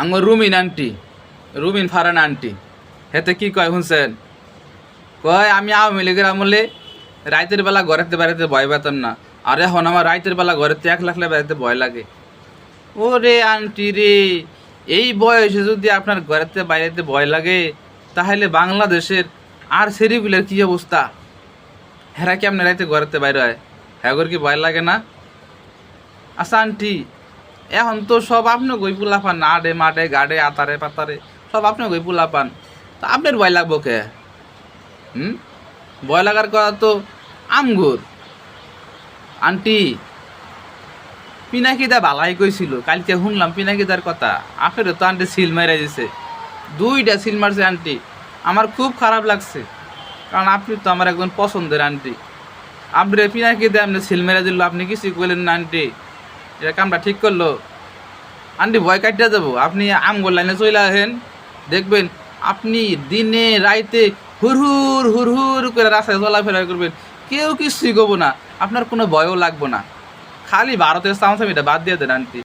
আমার রুমিন আন্টি, রুমিন ফারান আন্টি হেতে কি কয় শুনছেন? কয় আমি আওয়ামী লীগের আমলে রাইতের বেলা ঘরেতে বাড়িতে ভয় পেতাম না, আর এখন আমার রাইতের বেলা ঘরেতে 1 লাখ বেড়াতে ভয় লাগে। ওরে আন্টি রে, এই বয়সে যদি আপনার ঘরেতে বাইরেতে ভয় লাগে, তাহলে বাংলাদেশের আর সেরিগুলোর কি অবস্থা? হেরা কি আপনার রাইতে ঘরেতে বাইরে হয়? হ্যাঁ কি ভয় লাগে না? আচ্ছা আন্টি, এখন তো সব আপনি গই পোলা পান, আডে মাডে গাডে আতারে পাতারে সব আপনি গই পোলা পান, তা আপনার ভয় লাগবো কে? হুম, ভয় লাগার কথা তো আমগুর। আন্টি, পিনাকিদা বালাই কইছিল, কালকে শুনলাম পিনাকিদার কথা, আপনারও তো আন্টি সিল মেরে দিছে, 2টা সিল মারছে আন্টি। আমার খুব খারাপ লাগছে, কারণ আপনি তো আমার একজন পছন্দের আন্টি। আপনি পিনাকিদা আপনি সিল মেরে দিল, আপনি কিছুই কইলেন না আন্টি, এটা কামটা ঠিক করলো? আন্টি ভয় কাটিয়ে যাবো, আপনি আমগোর লাইনে চলে আসেন, দেখবেন আপনি দিনে রাইতে হুরহুর হুরহুর করে রাস্তায় চলাফেরা করবেন, কেউ কিছুই করবো না, আপনার কোনো ভয়ও লাগবো না। খালি ভারতের চামচামিটা বাদ দিয়ে দেন আন্টি।